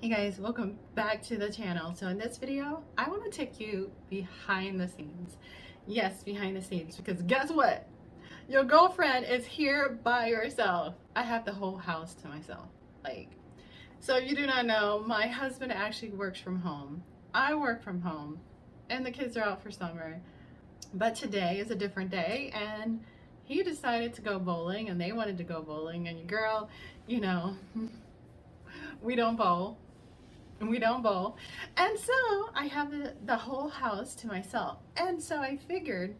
Hey guys, welcome back to the channel. So in this video, I want to take you behind the scenes. Yes, behind the scenes, because guess what? Your girlfriend is here by herself. I have the whole house to myself. So if you do not know, my husband actually works from home. I work from home, and the kids are out for summer. But today is a different day, and he decided to go bowling, and they wanted to go bowling, and your girl, you know, we don't bowl. We don't bowl. And so I have the whole house to myself. And so I figured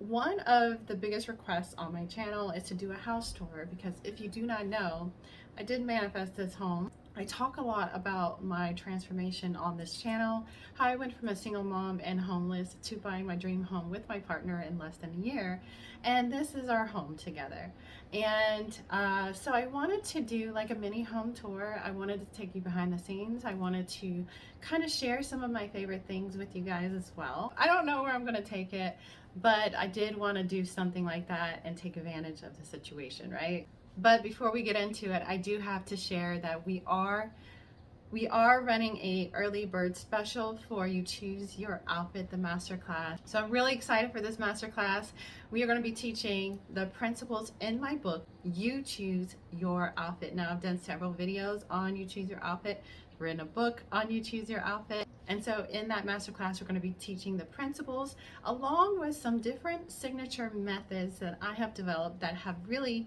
one of the biggest requests on my channel is to do a house tour, because if you do not know, I did manifest this home. I talk a lot about my transformation on this channel, how I went from a single mom and homeless to buying my dream home with my partner in less than a year. And this is our home together. And so I wanted to do like a mini home tour. I wanted to take you behind the scenes. I wanted to kind of share some of my favorite things with you guys as well. I don't know where I'm going to take it, but I did want to do something like that and take advantage of the situation, right? But before we get into it, I do have to share that we are running a early bird special for You Choose Your Outfit, the masterclass. So I'm really excited for this masterclass. We are going to be teaching the principles in my book, You Choose Your Outfit. Now, I've done several videos on You Choose Your Outfit, written a book on You Choose Your Outfit. And so in that masterclass, we're going to be teaching the principles along with some different signature methods that I have developed that have really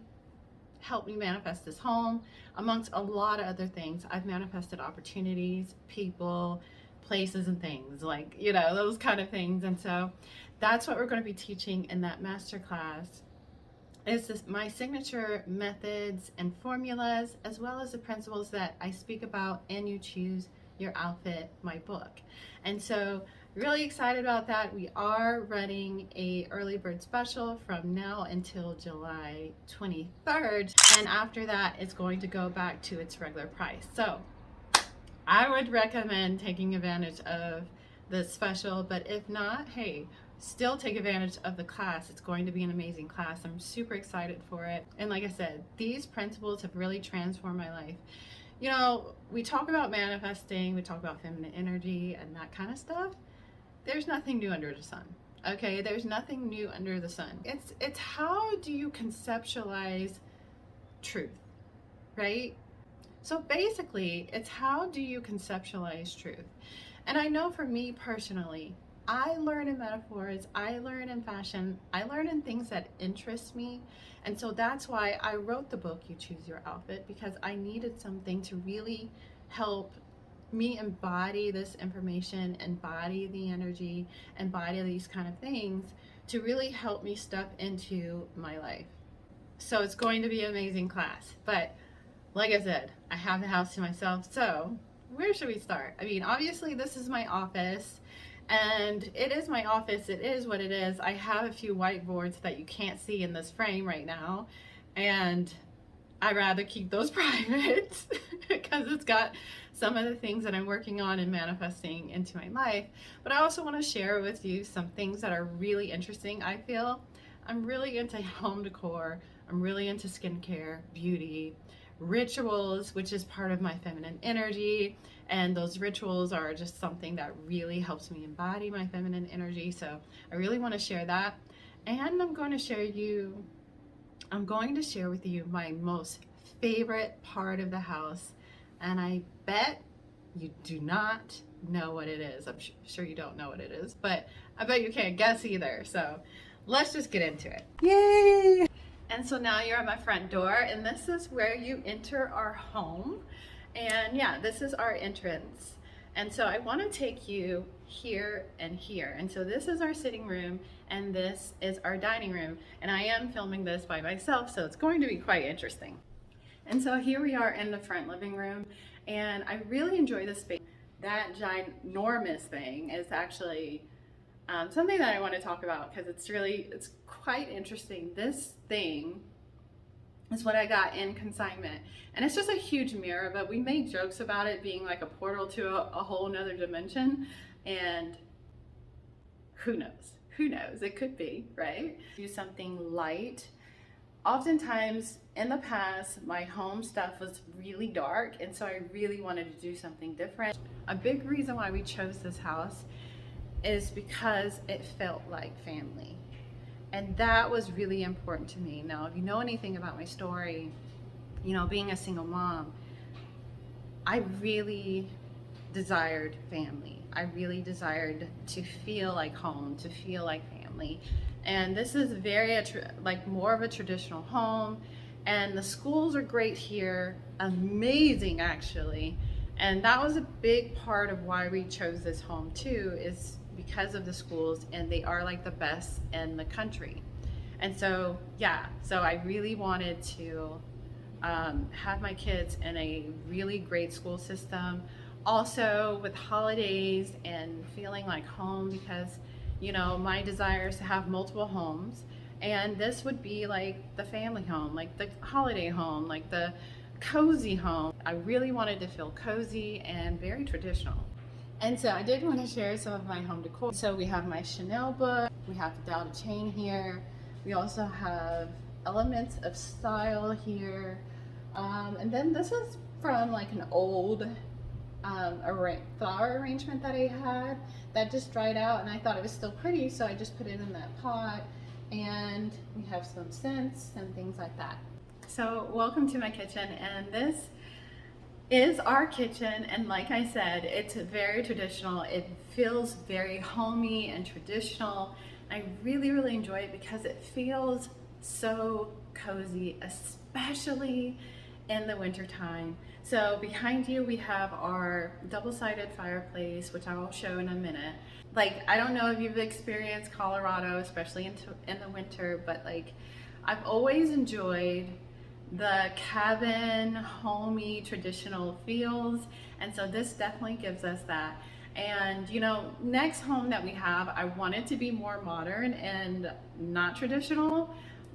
helped me manifest this home, amongst a lot of other things. I've manifested opportunities, people, places, and things, like, you know, those kind of things. And so that's what we're going to be teaching in that masterclass. Is this my signature methods and formulas, as well as the principles that I speak about in You Choose Your Outfit, my book. And so really excited about that. We are running a early bird special from now until July 23rd. And after that, it's going to go back to its regular price. So I would recommend taking advantage of the special, but if not, hey, still take advantage of the class. It's going to be an amazing class. I'm super excited for it. And like I said, these principles have really transformed my life. You know, we talk about manifesting, we talk about feminine energy and that kind of stuff. There's nothing new under the sun. Okay, there's nothing new under the sun. It's how do you conceptualize truth, right? So basically, it's how do you conceptualize truth? And I know for me personally, I learn in metaphors, I learn in fashion, I learn in things that interest me. And so that's why I wrote the book, You Choose Your Outfit, because I needed something to really help me embody this information, embody the energy, embody these kind of things to really help me step into my life. So it's going to be an amazing class. But like I said, I have the house to myself. So where should we start? I mean, obviously this is my office, and it is my office. It is what it is. I have a few whiteboards that you can't see in this frame right now, and I rather keep those private because it's got some of the things that I'm working on and manifesting into my life. But I also want to share with you some things that are really interesting. I feel I'm really into home decor. I'm really into skincare, beauty, rituals, which is part of my feminine energy. And those rituals are just something that really helps me embody my feminine energy. So I really want to share that. And I'm going to share with you my most favorite part of the house, and I bet you do not know what it is. I'm sure you don't know what it is, but I bet you can't guess either. So let's just get into it. Yay! And so now you're at my front door, and this is where you enter our home. And yeah, this is our entrance. And so I want to take you here and here. And so this is our sitting room, and this is our dining room. And I am filming this by myself, so it's going to be quite interesting. And so here we are in the front living room, and I really enjoy this space. That ginormous thing is actually something that I want to talk about, because it's quite interesting. This thing is what I got in consignment, and it's just a huge mirror, but we made jokes about it being like a portal to a whole nother dimension, and who knows, it could be, right? Do something light oftentimes in the past, my home stuff was really dark, and so I really wanted to do something different. A big reason why we chose this house is because it felt like family. And that was really important to me. Now, if you know anything about my story, you know, being a single mom, I really desired family. I really desired to feel like home, to feel like family. And this is very like more of a traditional home, and the schools are great here, amazing actually. And that was a big part of why we chose this home too, is because of the schools, and they are like the best in the country. And so yeah, so I really wanted to have my kids in a really great school system, also with holidays and feeling like home, because you know my desire is to have multiple homes, and this would be like the family home, like the holiday home, like the cozy home. I really wanted to feel cozy and very traditional. And so I did want to share some of my home decor. So we have my Chanel book, we have the Delta chain here, we also have elements of style here, and then this is from like an old flower arrangement that I had that just dried out, and I thought it was still pretty, so I just put it in that pot. And we have some scents and things like that. So welcome to my kitchen, and this is our kitchen, and like I said, it's very traditional. It feels very homey and traditional. I really enjoy it because it feels so cozy, especially in the winter time. So behind you we have our double-sided fireplace, which I will show in a minute. Like, I don't know if you've experienced Colorado, especially in the winter, but like I've always enjoyed the cabin, homey, traditional feels, and so this definitely gives us that. And you know, next home that we have, I want it to be more modern and not traditional,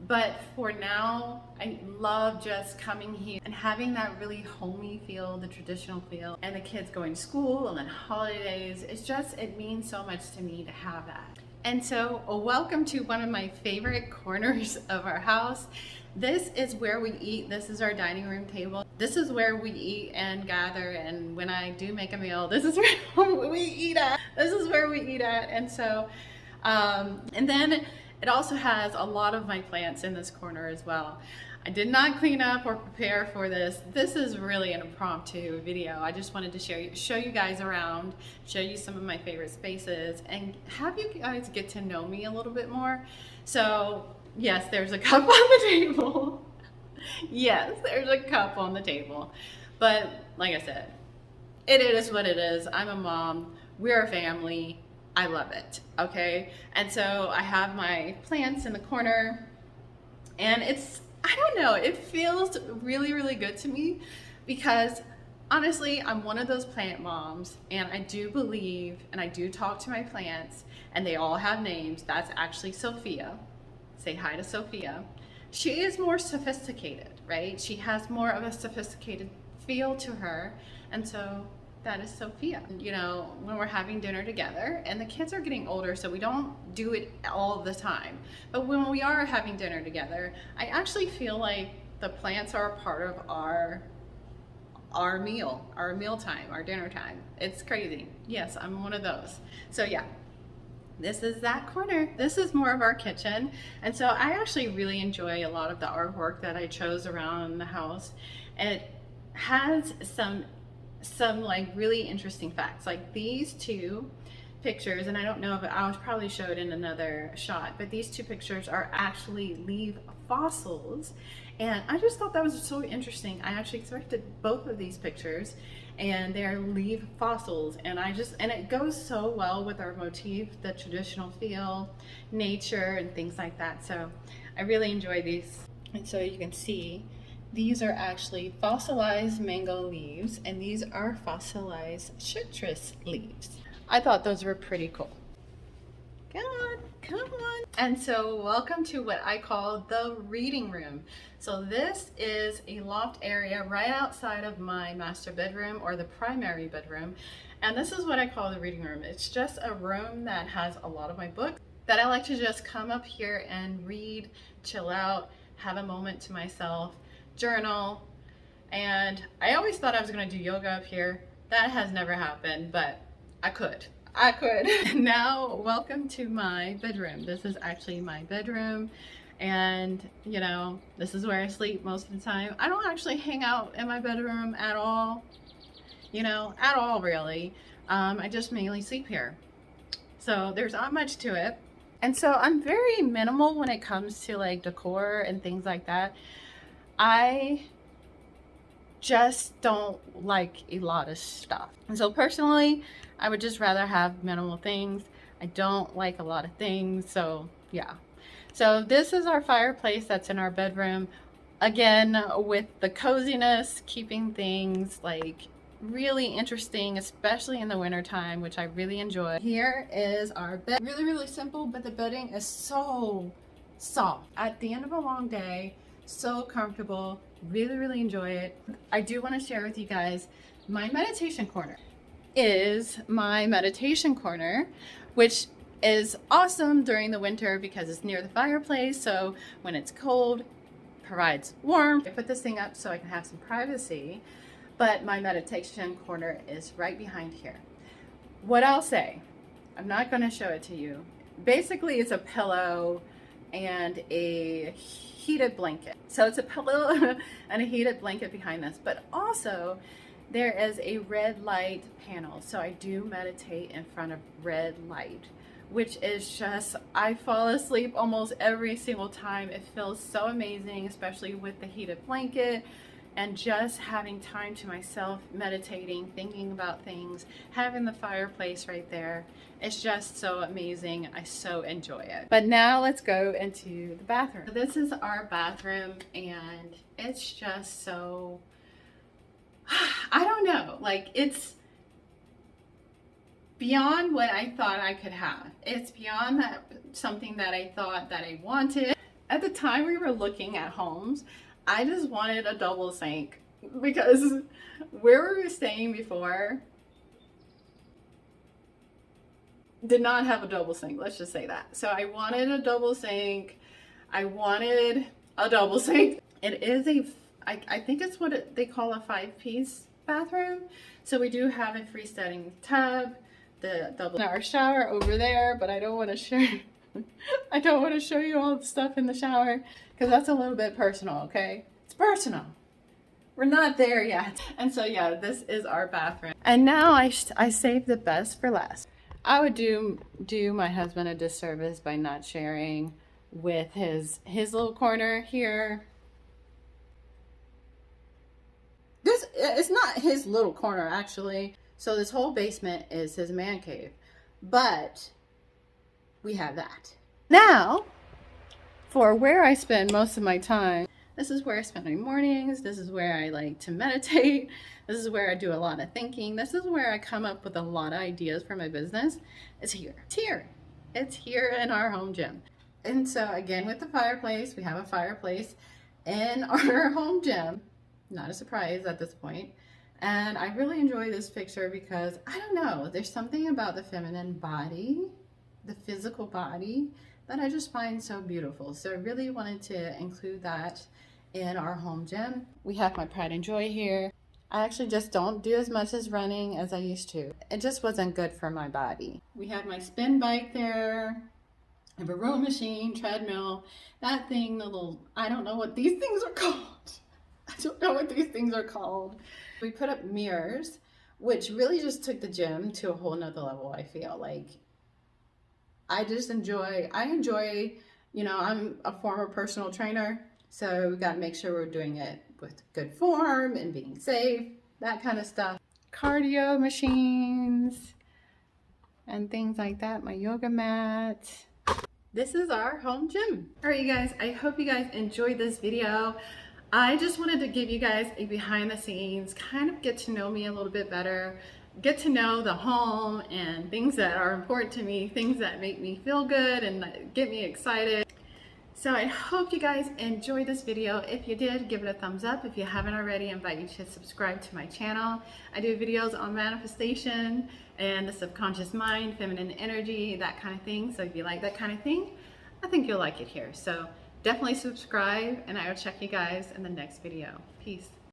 but for now I love just coming here and having that really homey feel, the traditional feel, and the kids going to school and then holidays. It means so much to me to have that. And so welcome to one of my favorite corners of our house. This is where we eat. This is our dining room table. This is where we eat and gather, and when I do make a meal, this is where we eat at. This is where we eat at. And so, and then it also has a lot of my plants in this corner as well. I did not clean up or prepare for this. This is really an impromptu video. I just wanted to show you guys around, show you some of my favorite spaces, and have you guys get to know me a little bit more. So yes, there's a cup on the table. Yes, there's a cup on the table. But like I said, it is what it is. I'm a mom. We're a family. I love it. Okay. And so I have my plants in the corner, and I don't know, it feels really good to me because honestly, I'm one of those plant moms, and I do believe, and I do talk to my plants, and they all have names. That's actually Sophia. Say hi to Sophia. She is more sophisticated, right? She has more of a sophisticated feel to her, and so that is Sophia. You know, when we're having dinner together, and the kids are getting older, so we don't do it all the time, but when we are having dinner together, I actually feel like the plants are a part of our meal time, our dinner time. It's crazy. Yes, I'm one of those. So yeah, this is that corner. This is more of our kitchen. And so I actually really enjoy a lot of the artwork that I chose around the house. And it has some like really interesting facts, like these two pictures, and I don't know if I'll probably show it in another shot, but these two pictures are actually leaf fossils, and I just thought that was so interesting. I actually selected both of these pictures, and they're leaf fossils, and it goes so well with our motif, the traditional feel, nature, and things like that. So I really enjoy these. And so you can see these are actually fossilized mango leaves, and these are fossilized citrus leaves. I thought those were pretty cool. Come on. And so welcome to what I call the reading room. So this is a loft area right outside of my master bedroom, or the primary bedroom. And this is what I call the reading room. It's just a room that has a lot of my books that I like to just come up here and read, chill out, have a moment to myself, journal. And I always thought I was going to do yoga up here. That has never happened, but I could. Now, welcome to my bedroom. This is actually my bedroom. And, you know, this is where I sleep most of the time. I don't actually hang out in my bedroom at all, you know, at all really. I just mainly sleep here. So there's not much to it. And so I'm very minimal when it comes to like decor and things like that. I just don't like a lot of stuff. And so personally, I would just rather have minimal things. I don't like a lot of things. So yeah. So this is our fireplace that's in our bedroom. Again, with the coziness, keeping things like really interesting, especially in the winter time, which I really enjoy. Here is our bed. Really, really simple, but the bedding is so soft. At the end of a long day, so comfortable, really, really enjoy it. I do want to share with you guys my meditation corner. Is my meditation corner, which is awesome during the winter because it's near the fireplace. So when it's cold, provides warmth. I put this thing up so I can have some privacy, but my meditation corner is right behind here. What I'll say, I'm not going to show it to you. Basically, it's a pillow and a heated blanket. So it's a pillow and a heated blanket behind this, but also there is a red light panel. So I do meditate in front of red light, which is just, I fall asleep almost every single time. It feels so amazing, especially with the heated blanket and just having time to myself, meditating, thinking about things, having the fireplace right there. It's just so amazing. I so enjoy it. But now let's go into the bathroom. This is our bathroom and it's just so, I don't know, like it's beyond what I thought I could have. It's beyond that, something that I thought that I wanted. At the time we were looking at homes, I just wanted a double sink because where we were staying before did not have a double sink. Let's just say that. So I wanted a double sink. It is I think it's what they call a 5-piece bathroom. So we do have a freestanding tub, the double our shower over there, but I don't want to show I don't want to show you all the stuff in the shower because that's a little bit personal, okay? It's personal. We're not there yet. And so yeah, this is our bathroom. And now I saved the best for last. I would do my husband a disservice by not sharing with his little corner here. This it's not his little corner actually. So this whole basement is his man cave. But we have that. Now, for where I spend most of my time, this is where I spend my mornings. This is where I like to meditate. This is where I do a lot of thinking. This is where I come up with a lot of ideas for my business. It's here. It's here. It's here in our home gym. And so again, with the fireplace, we have a fireplace in our home gym. Not a surprise at this point. And I really enjoy this picture because, I don't know, there's something about the feminine body, the physical body, that I just find so beautiful. So I really wanted to include that in our home gym. We have my pride and joy here. I actually just don't do as much as running as I used to. It just wasn't good for my body. We have my spin bike there. I have a row machine, treadmill, that thing, the little, I don't know what these things are called. I don't know what these things are called. We put up mirrors, which really just took the gym to a whole nother level, I feel like. I enjoy, you know, I'm a former personal trainer, so we got to make sure we're doing it with good form and being safe, that kind of stuff. Cardio machines and things like that, my yoga mat. This is our home gym. All right, you guys, I hope you guys enjoyed this video. I just wanted to give you guys a behind the scenes, kind of get to know me a little bit better, get to know the home and things that are important to me, things that make me feel good and get me excited. So I hope you guys enjoyed this video. If you did, give it a thumbs up. If you haven't already, I invite you to subscribe to my channel. I do videos on manifestation and the subconscious mind, feminine energy, that kind of thing. So if you like that kind of thing, I think you'll like it here. So Definitely subscribe, and I will check you guys in the next video. Peace.